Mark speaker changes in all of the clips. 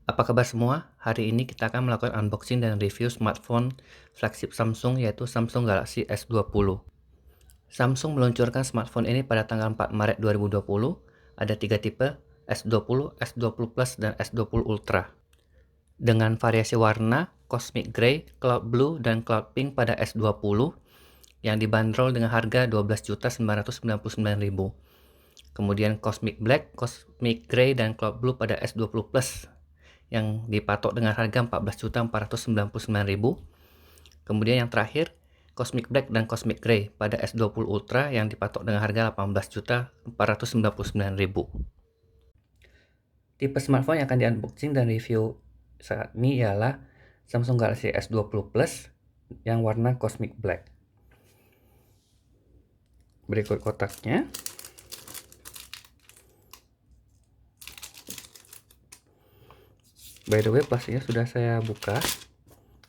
Speaker 1: Apa kabar semua? Hari ini kita akan melakukan unboxing dan review smartphone flagship Samsung yaitu Samsung Galaxy S20. Samsung meluncurkan smartphone ini pada tanggal 4 Maret 2020. Ada 3 tipe, S20, S20 Plus, dan S20 Ultra. Dengan variasi warna, Cosmic Grey, Cloud Blue, dan Cloud Pink pada S20 yang dibanderol dengan harga Rp12.999.000. Kemudian Cosmic Black, Cosmic Grey, dan Cloud Blue pada S20 Plus yang dipatok dengan harga Rp14.499.000. Kemudian yang terakhir, Cosmic Black dan Cosmic Grey pada S20 Ultra yang dipatok dengan harga Rp18.499.000. Tipe smartphone yang akan di-unboxing dan review saat ini ialah Samsung Galaxy S20 Plus yang warna Cosmic Black. Berikut kotaknya. By the way, plastiknya sudah saya buka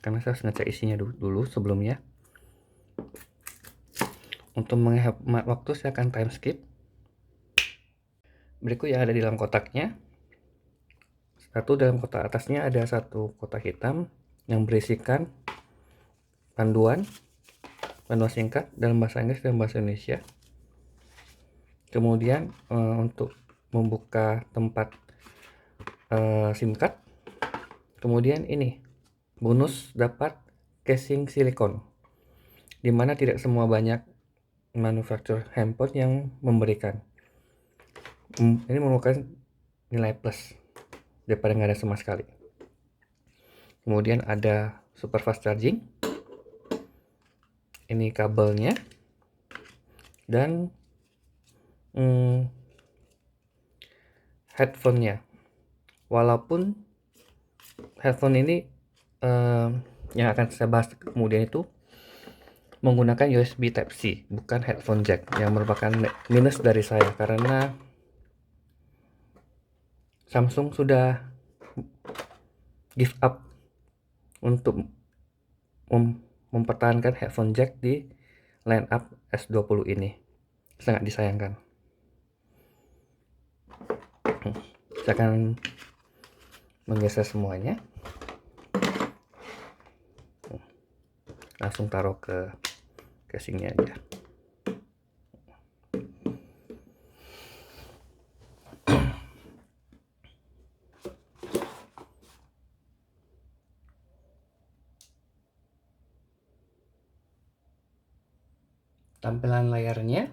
Speaker 1: karena saya harus ngecek isinya dulu sebelumnya. Untuk menghemat waktu, saya akan time skip. Berikut yang ada di dalam kotaknya. Dalam kotak atasnya ada satu kotak hitam yang berisikan panduan singkat dalam bahasa Inggris dan bahasa Indonesia. Kemudian untuk membuka tempat SIM card. Kemudian ini bonus dapat casing silikon, dimana tidak semua banyak manufaktur handphone yang memberikan. Ini merupakan nilai plus daripada nggak ada sama sekali. Kemudian ada super fast charging, ini kabelnya, dan headphone-nya. Walaupun headphone ini yang akan saya bahas kemudian itu menggunakan USB Type-C, bukan headphone jack, yang merupakan minus dari saya karena Samsung sudah give up untuk mempertahankan headphone jack di line up S20 ini. Sangat disayangkan. Saya akan menggeser semuanya. Langsung taruh ke casingnya aja. Tampilan layarnya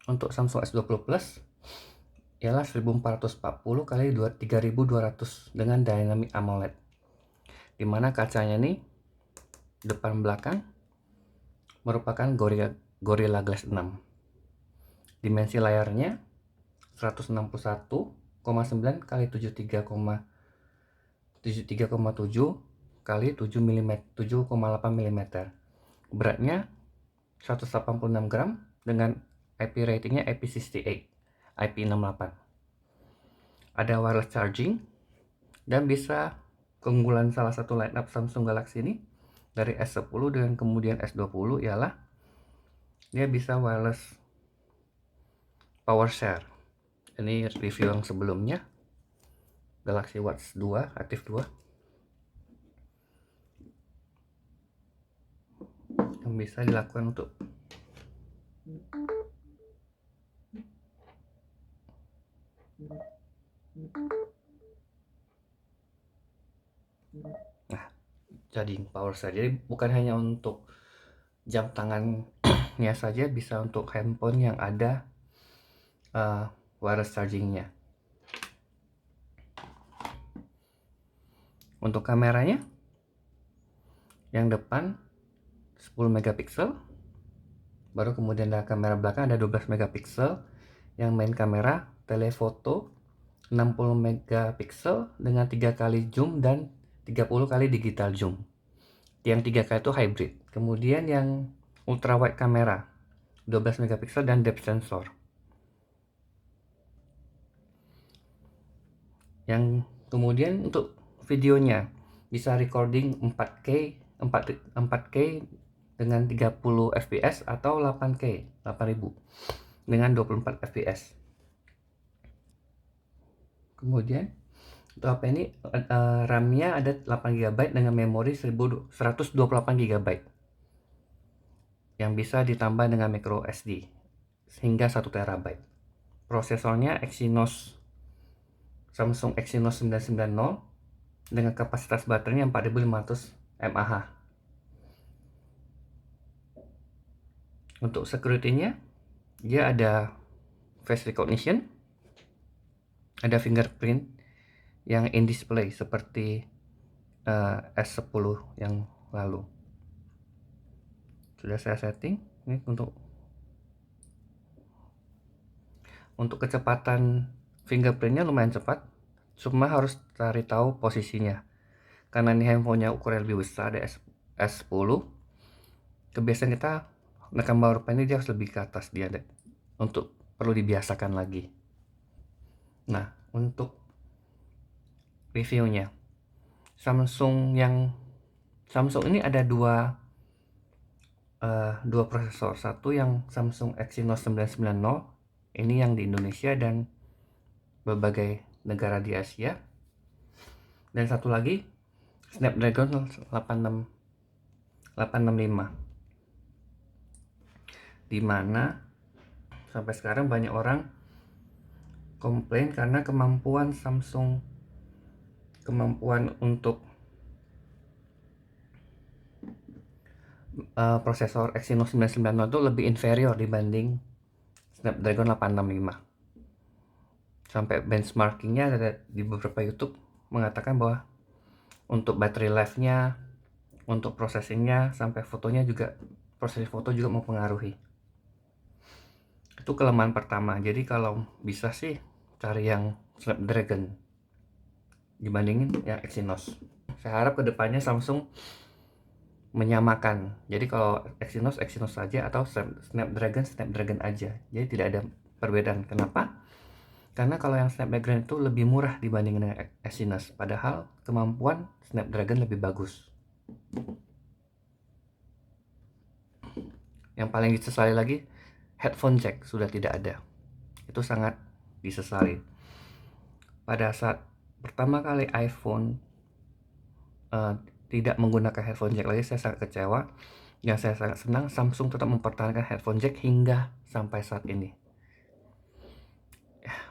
Speaker 1: untuk Samsung S20 Plus ialah 1440 x 3200 dengan Dynamic AMOLED, dimana kacanya nih depan belakang merupakan Gorilla Glass 6. Dimensi layarnya 161,9 x 73,7 x 7,8 mm. Beratnya 186 gram dengan IP ratingnya IP68, IP68. Ada wireless charging dan bisa keunggulan salah satu lineup Samsung Galaxy ini dari S10 dan kemudian S20 ialah dia bisa wireless power share. Ini review yang sebelumnya, Galaxy Watch 2 Active 2 yang bisa dilakukan untuk charging power share. Jadi bukan hanya untuk jam tangannya saja, bisa untuk handphone yang ada wireless chargingnya. Untuk kameranya, yang depan 10 megapiksel, baru kemudian ada kamera belakang ada 12 megapiksel. Yang main kamera telefoto 60 megapiksel dengan 3 kali zoom dan 30 kali digital zoom. Yang 3 kali itu hybrid. Kemudian yang ultra wide kamera 12 megapiksel dan depth sensor. Yang kemudian untuk videonya bisa recording 4K dengan 30 fps atau 8K 8000 dengan 24 fps. Kemudian Untuk HP ini RAM-nya ada 8 GB dengan memori 128 GB yang bisa ditambah dengan micro SD hingga 1 TB. Prosesornya Samsung Exynos 990 dengan kapasitas baterainya 4500 mAh. Untuk security-nya, dia ada face recognition, ada fingerprint yang in display seperti S10 yang lalu. Sudah saya setting. Ini untuk kecepatan fingerprintnya lumayan cepat, cuma harus cari tahu posisinya. Karena ini handphonenya ukuran lebih besar, ada S10, kebiasaan kita menekan bawah ini dia harus lebih ke atas dia deh. Perlu dibiasakan lagi. Nah, untuk reviewnya, Samsung ini ada dua prosesor. Satu yang Samsung Exynos 990, ini yang di Indonesia dan berbagai negara di Asia. Dan satu lagi Snapdragon 865, dimana sampai sekarang banyak orang komplain karena kemampuan untuk prosesor Exynos 990 itu lebih inferior dibanding Snapdragon 865. Sampai benchmarkingnya ada di beberapa YouTube mengatakan bahwa untuk battery life-nya, untuk processingnya, sampai fotonya juga, proses foto juga mempengaruhi. Itu kelemahan pertama. Jadi kalau bisa sih cari yang Snapdragon dibandingin yang Exynos. Saya harap kedepannya Samsung menyamakan. Jadi kalau Exynos saja atau Snapdragon aja. Jadi tidak ada perbedaan. Kenapa? Karena kalau yang Snapdragon itu lebih murah dibandingin dengan Exynos, padahal kemampuan Snapdragon lebih bagus. Yang paling disesali lagi, headphone jack sudah tidak ada. Itu sangat disesali. Pada saat pertama kali iPhone tidak menggunakan headphone jack lagi, saya sangat kecewa. Yang saya sangat senang, Samsung tetap mempertahankan headphone jack hingga sampai saat ini.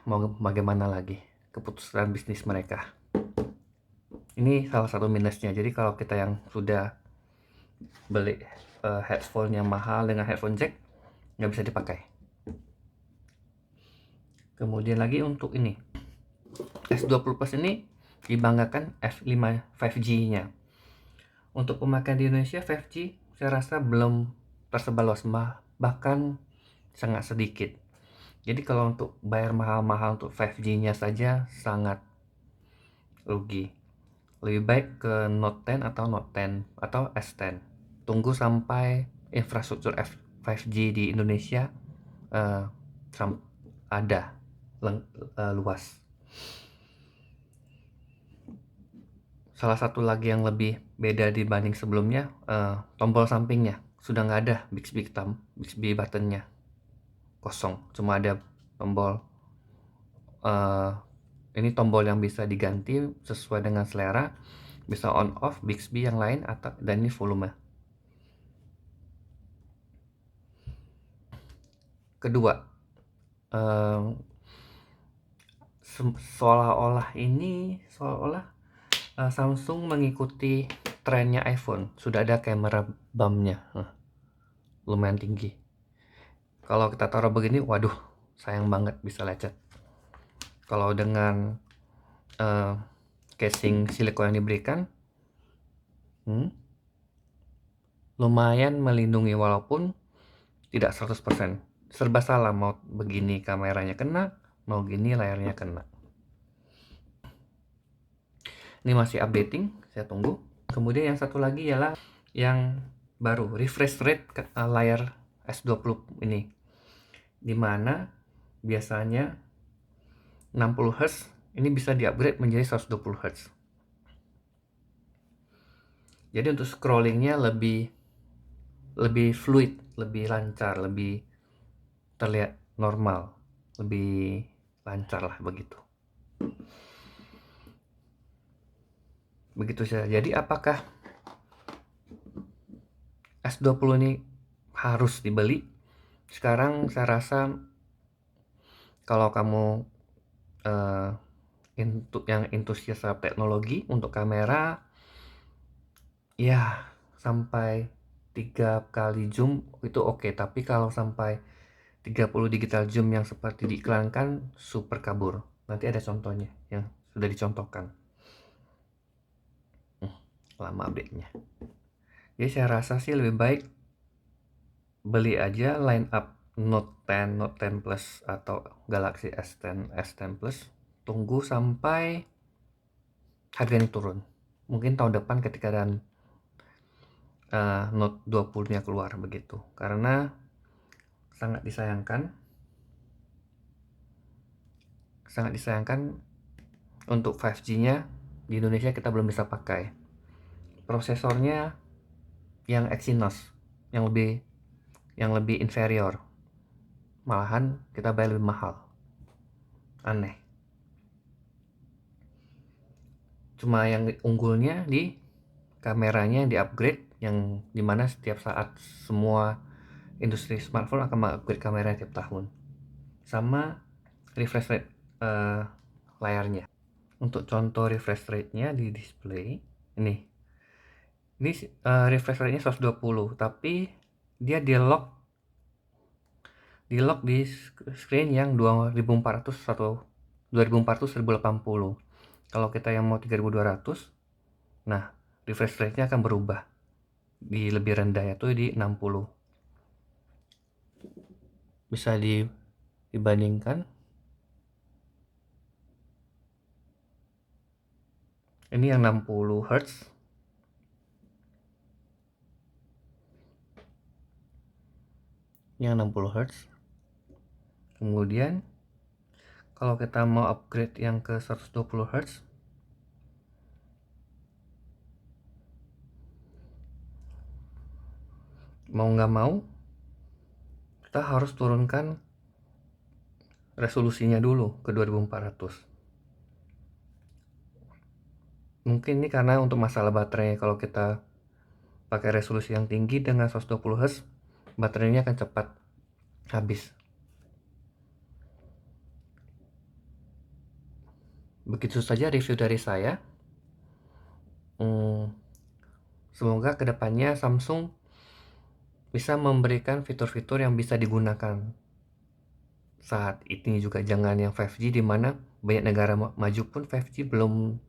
Speaker 1: Mau bagaimana lagi, keputusan bisnis mereka. Ini salah satu minusnya. Jadi kalau kita yang sudah beli headphone yang mahal dengan headphone jack, nggak bisa dipakai. Kemudian lagi untuk ini, S20 Plus ini dibanggakan 5G-nya. Untuk pemakaian di Indonesia 5G saya rasa belum tersebar luas, bahkan sangat sedikit. Jadi kalau untuk bayar mahal-mahal untuk 5G-nya saja sangat rugi. Lebih baik ke Note 10 atau Note 10 atau S10. Tunggu sampai infrastruktur 5G di Indonesia ada luas. Salah satu lagi yang lebih beda dibanding sebelumnya, tombol sampingnya sudah nggak ada Bixby buttonnya, kosong, cuma ada tombol ini tombol yang bisa diganti sesuai dengan selera, bisa on off Bixby yang lain, dan ini volume. Kedua, seolah-olah Samsung mengikuti trennya iPhone. Sudah ada kamera bumpnya, lumayan tinggi. Kalau kita taruh begini, waduh, sayang banget bisa lecet. Kalau dengan casing silikon yang diberikan, lumayan melindungi walaupun tidak 100%. Serba salah, mau begini kameranya kena, mau gini layarnya kena. Ini masih updating, saya tunggu. Kemudian yang satu lagi ialah yang baru, refresh rate layar S20 ini, dimana biasanya 60 Hz ini bisa di-upgrade menjadi 120 Hz. Jadi untuk scrollingnya lebih fluid, lebih lancar, lebih terlihat normal, lebih lancar lah begitu. Begitu saja. Jadi apakah S20 ini harus dibeli? Sekarang saya rasa kalau kamu yang entusias teknologi untuk kamera, ya sampai 3 kali zoom itu oke. Tapi kalau sampai 30 digital zoom yang seperti diiklankan, super kabur. Nanti ada contohnya yang sudah dicontohkan. Lama update-nya. Jadi saya rasa sih lebih baik beli aja line up Note 10, Note 10 Plus atau Galaxy S10, S10 Plus. Tunggu sampai harganya turun. Mungkin tahun depan ketika dan Note 20-nya keluar begitu. Karena sangat disayangkan untuk 5G-nya di Indonesia kita belum bisa pakai. Prosesornya yang Exynos, yang lebih inferior. Malahan kita bayar lebih mahal. Aneh. Cuma yang unggulnya di kameranya yang di-upgrade, yang dimana setiap saat semua industri smartphone akan mengupgrade kameranya tiap tahun. Sama refresh rate layarnya. Untuk contoh refresh rate-nya di display, ini refresh rate-nya 120, tapi dia di-lock di screen yang 2400 atau 1080. Kalau kita yang mau 3200, nah refresh rate-nya akan berubah. Di lebih rendah yaitu di 60. Bisa dibandingkan. Ini yang 60 Hz. Yang 60 Hz. Kemudian kalau kita mau upgrade yang ke 120 Hz, mau nggak mau kita harus turunkan resolusinya dulu ke 2400. Mungkin ini karena untuk masalah baterai. Kalau kita pakai resolusi yang tinggi dengan 120 Hz, baterainya akan cepat habis. Begitu saja review dari saya. Semoga kedepannya Samsung bisa memberikan fitur-fitur yang bisa digunakan saat ini juga. Jangan yang 5G, dimana banyak negara maju pun 5G belum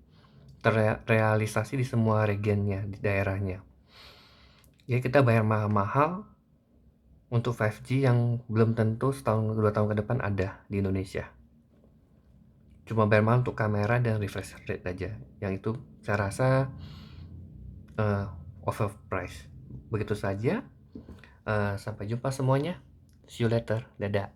Speaker 1: terrealisasi di semua regionnya, di daerahnya. Ya kita bayar mahal-mahal untuk 5G yang belum tentu setahun 2 tahun ke depan ada di Indonesia. Cuma bayar mahal untuk kamera dan refresh rate aja, yang itu saya rasa overpriced. Begitu saja. Sampai jumpa semuanya. See you later. Dadah.